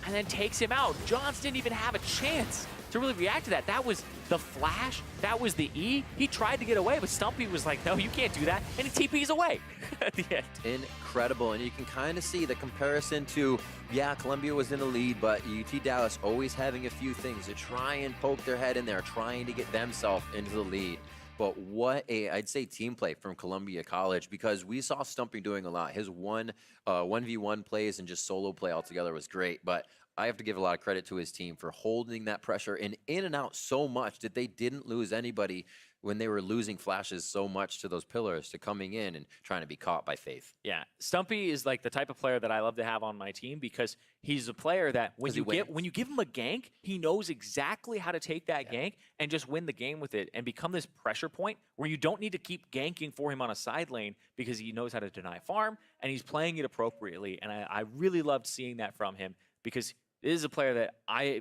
and then takes him out. Johns didn't even have a chance to really react to that. That was the flash. That was the E. He tried to get away, but Stumpy was like, no, you can't do that. And he TP's away at the end. Incredible. And you can kind of see the comparison to, yeah, Columbia was in the lead, but UT Dallas always having a few things to try and poke their head in there, trying to get themselves into the lead. But what I'd say team play from Columbia College, because we saw Stumpy doing a lot. His 1v1 plays and just solo play altogether was great. But I have to give a lot of credit to his team for holding that pressure and in and out so much that they didn't lose anybody when they were losing flashes so much to those pillars, to coming in and trying to be caught by Faith. Yeah, Stumpy is like the type of player that I love to have on my team because he's a player that when you give him a gank, he knows exactly how to take that gank and just win the game with it and become this pressure point where you don't need to keep ganking for him on a side lane because he knows how to deny farm and he's playing it appropriately. And I really loved seeing that from him because this is a player that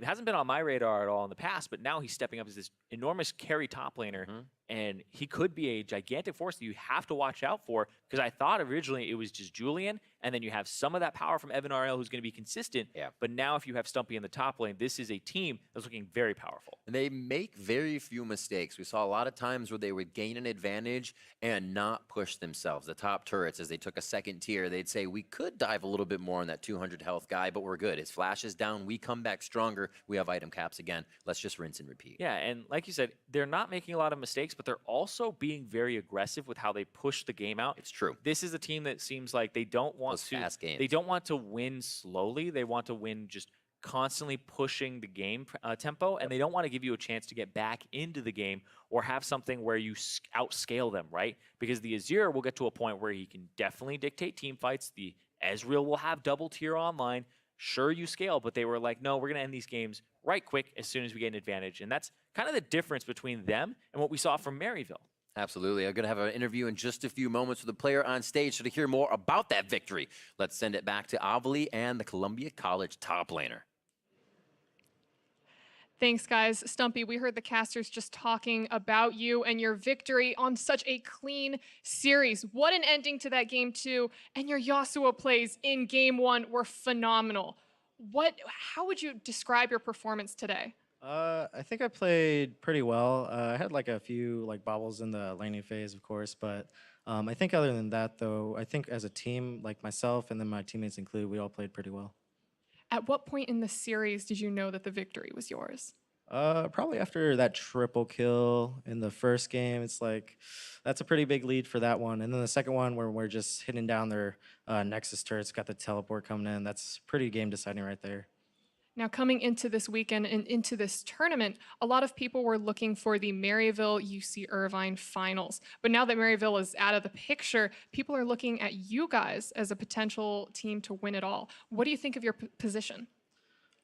hasn't been on my radar at all in the past, but now he's stepping up as this enormous carry top laner, and he could be a gigantic force that you have to watch out for, because I thought originally it was just Julian, and then you have some of that power from Evan RL who's going to be consistent, but now if you have Stumpy in the top lane, this is a team that's looking very powerful. And they make very few mistakes. We saw a lot of times where they would gain an advantage and not push themselves. The top turrets, as they took a second tier, they'd say, we could dive a little bit more on that 200 health guy, but we're good. His flash is down. We come back stronger. We have item caps again. Let's just rinse and repeat. Yeah, and like you said, they're not making a lot of mistakes, but they're also being very aggressive with how they push the game out. It's true. This is a team that seems like they don't want fast games. They don't want to win slowly. They want to win just constantly pushing the game tempo, and they don't want to give you a chance to get back into the game or have something where you outscale them, right? Because the Azir will get to a point where he can definitely dictate team fights. The Ezreal will have double tier online. Sure, you scale, but they were like, no, we're going to end these games right quick as soon as we get an advantage. And that's kind of the difference between them and what we saw from Maryville. Absolutely. I'm going to have an interview in just a few moments with a player on stage. So to hear more about that victory, let's send it back to Avali and the Columbia College top laner. Thanks, guys. Stumpy, we heard the casters just talking about you and your victory on such a clean series. What an ending to that game 2. And your Yasuo plays in game 1 were phenomenal. How would you describe your performance today? I think I played pretty well. I had like a few like bobbles in the laning phase, of course, but I think other than that, though, I think as a team, like myself and then my teammates included, we all played pretty well. At what point in the series did you know that the victory was yours? Probably after that triple kill in the first game. It's like, that's a pretty big lead for that one. And then the second one where we're just hitting down their Nexus turrets, got the teleport coming in. That's pretty game deciding right there. Now, coming into this weekend and into this tournament, a lot of people were looking for the Maryville UC Irvine finals. But now that Maryville is out of the picture, people are looking at you guys as a potential team to win it all. What do you think of your position?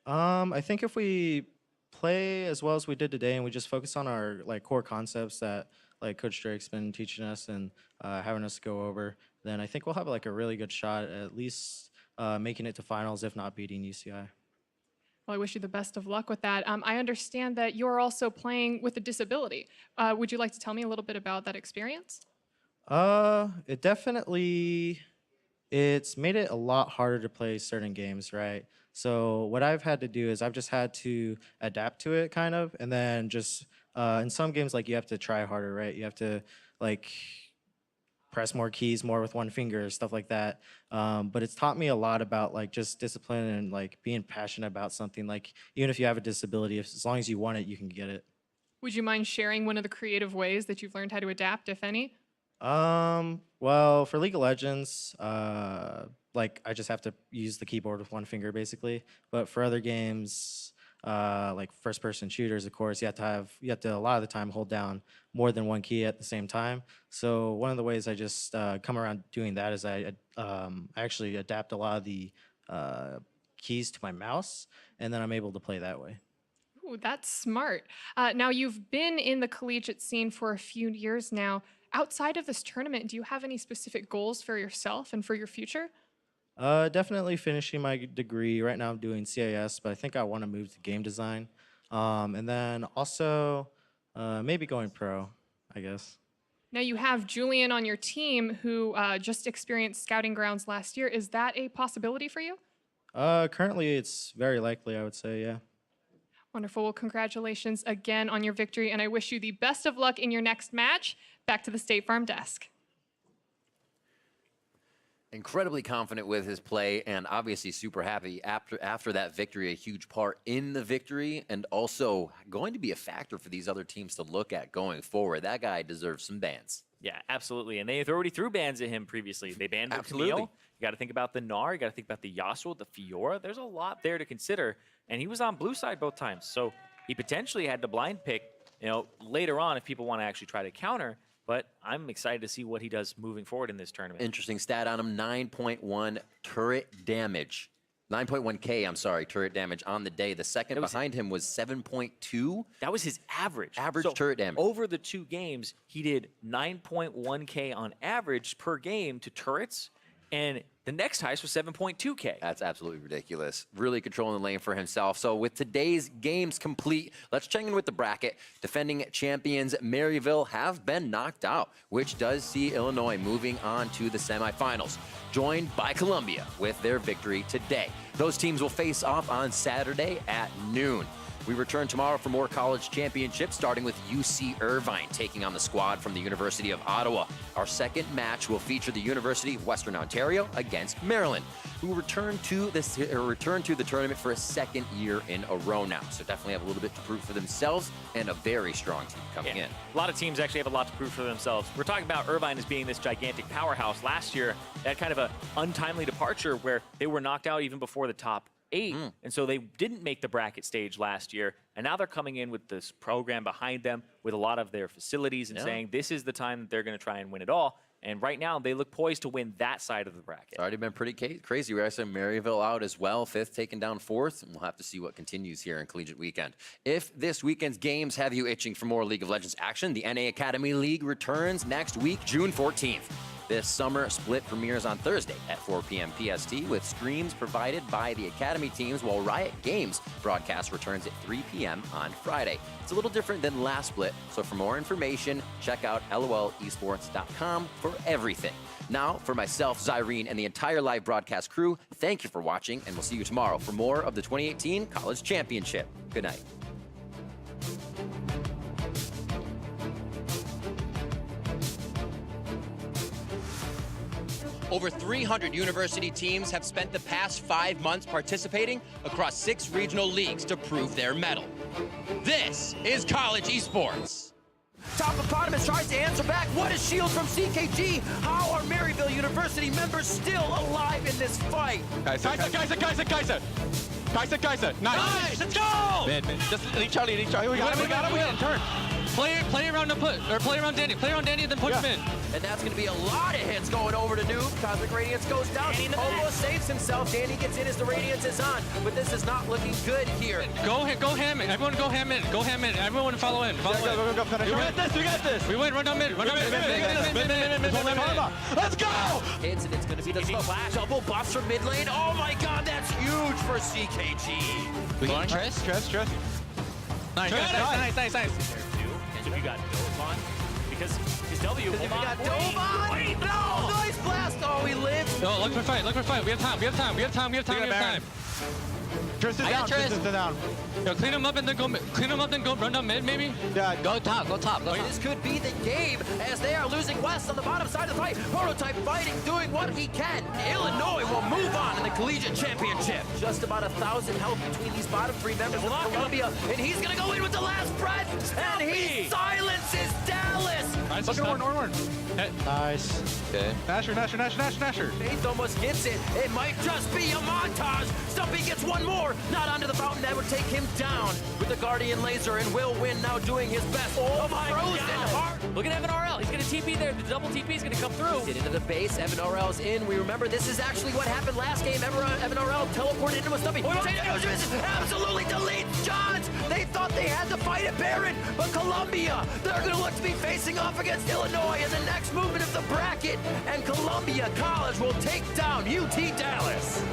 I think if we play as well as we did today and we just focus on our like core concepts that like Coach Drake's been teaching us and having us go over, then I think we'll have like a really good shot at least making it to finals, if not beating UCI. Well, I wish you the best of luck with that. I understand that you're also playing with a disability. Would you like to tell me a little bit about that experience? It definitely, it's made it a lot harder to play certain games, right? So what I've had to do is I've just had to adapt to it kind of, and then just in some games, like you have to try harder, right? You have to like press more keys more with one finger, stuff like that. But it's taught me a lot about like just discipline and like being passionate about something. Like even if you have a disability, as long as you want it, you can get it. Would you mind sharing one of the creative ways that you've learned how to adapt, if any? Well, for League of Legends, like I just have to use the keyboard with one finger basically. But for other games, like first-person shooters, of course, you have to a lot of the time hold down more than one key at the same time. So one of the ways I just come around doing that is I actually adapt a lot of the keys to my mouse, and then I'm able to play that way. Ooh, that's smart. Now, you've been in the collegiate scene for a few years now. Outside of this tournament, do you have any specific goals for yourself and for your future? Definitely finishing my degree. Right now I'm doing CIS, but I think I want to move to game design. And then also Maybe going pro, I guess. Now you have Julian on your team who just experienced scouting grounds last year. Is that a possibility for you? Currently, it's very likely, I would say, yeah. Wonderful. Well, congratulations again on your victory, and I wish you the best of luck in your next match. Back to the State Farm desk. Incredibly confident with his play, and obviously super happy after that victory, a huge part in the victory, and also going to be a factor for these other teams to look at going forward. That guy deserves some bans. Yeah, absolutely. And they already threw bans at him previously. They banned the Camille. You got to think about the Gnar. You got to think about the Yasuo, the Fiora. There's a lot there to consider. And he was on blue side both times. So he potentially had to blind pick, later on if people want to actually try to counter. But I'm excited to see what he does moving forward in this tournament. Interesting stat on him, 9.1 turret damage. 9.1K, I'm sorry, turret damage on the day. The second behind him was 7.2. That was his average. Average turret damage. Over the 2 games, he did 9.1K on average per game to turrets. And the next highest was 7.2K. That's absolutely ridiculous. Really controlling the lane for himself. So with today's games complete, let's check in with the bracket. Defending champions Maryville have been knocked out, which does see Illinois moving on to the semifinals, joined by Columbia with their victory today. Those teams will face off on Saturday at noon. We return tomorrow for more college championships, starting with UC Irvine taking on the squad from the University of Ottawa. Our second match will feature the University of Western Ontario against Maryland, who return to the tournament for a second year in a row now. So definitely have a little bit to prove for themselves, and a very strong team coming in. A lot of teams actually have a lot to prove for themselves. We're talking about Irvine as being this gigantic powerhouse. Last year, they had kind of an untimely departure where they were knocked out even before the top 8, and so they didn't make the bracket stage last year, and now they're coming in with this program behind them with a lot of their facilities and saying this is the time that they're going to try and win it all. And right now, they look poised to win that side of the bracket. It's already been pretty crazy. We said Maryville out as well, 5th taking down 4th, and we'll have to see what continues here in Collegiate Weekend. If this weekend's games have you itching for more League of Legends action, the NA Academy League returns next week, June 14th. This summer split premieres on Thursday at 4 p.m. PST with streams provided by the Academy teams, while Riot Games broadcast returns at 3 p.m. on Friday. It's a little different than last split, so for more information, check out lolesports.com for everything. Now, for myself, Zyrene, and the entire live broadcast crew, thank you for watching, and we'll see you tomorrow for more of the 2018 College Championship. Good night. Over 300 university teams have spent the past 5 months participating across 6 regional leagues to prove their mettle. This is college esports. Topopotamus tries to answer back. What is shield from CKG? How are Maryville University members still alive in this fight? Kaiser. Nice. Let's go! Mid. Just lead Charlie. We got him. Turn. Play around Danny. Play around Danny, then push him in. And that's going to be a lot of hits going over to Noob. Cosmic Radiance goes down. Almost saves himself. Danny gets in as the Radiance is on. But this is not looking good here. Go ham in. Everyone go ham in. Everyone follow in. Go. We got this. We win. Run down mid. Let's go! Hits, and it's going to be the flash. Double buffs from mid lane. Oh my god, that's huge for CKG. We got Tress. Nice. And if you got Dove on, because his W, hold on. Wait, no! Nice blast! Oh, he lived! No, look for fight. We have time. Tristan down. Yo, clean him up and then go run down mid, maybe? Yeah, go top. This could be the game as they are losing West on the bottom side of the fight. Prototype fighting, doing what he can. Illinois will move on in the Collegiate Championship. Just about 1,000 health between these bottom 3 members of Columbia, and he's gonna go in with the last breath, and he silences Dallas. Look at Warren. Nice. Okay. Nasher. Faith almost gets it. It might just be a montage. Stumpy gets one more. Not onto the fountain. That would take him down with the Guardian Laser, and Will Win now doing his best. Oh my Frozen Heart. Look at Evan RL. He's going to TP there. The double TP is going to come through. Get into the base. Evan RL's in. We remember this is actually what happened last game. Evan RL teleported into a Stumpy. Absolutely deletes Johns. They thought they had to fight at Baron, but Columbia, they're going to look to be facing off against Illinois in the next movement of the bracket, and Columbia College will take down UT Dallas.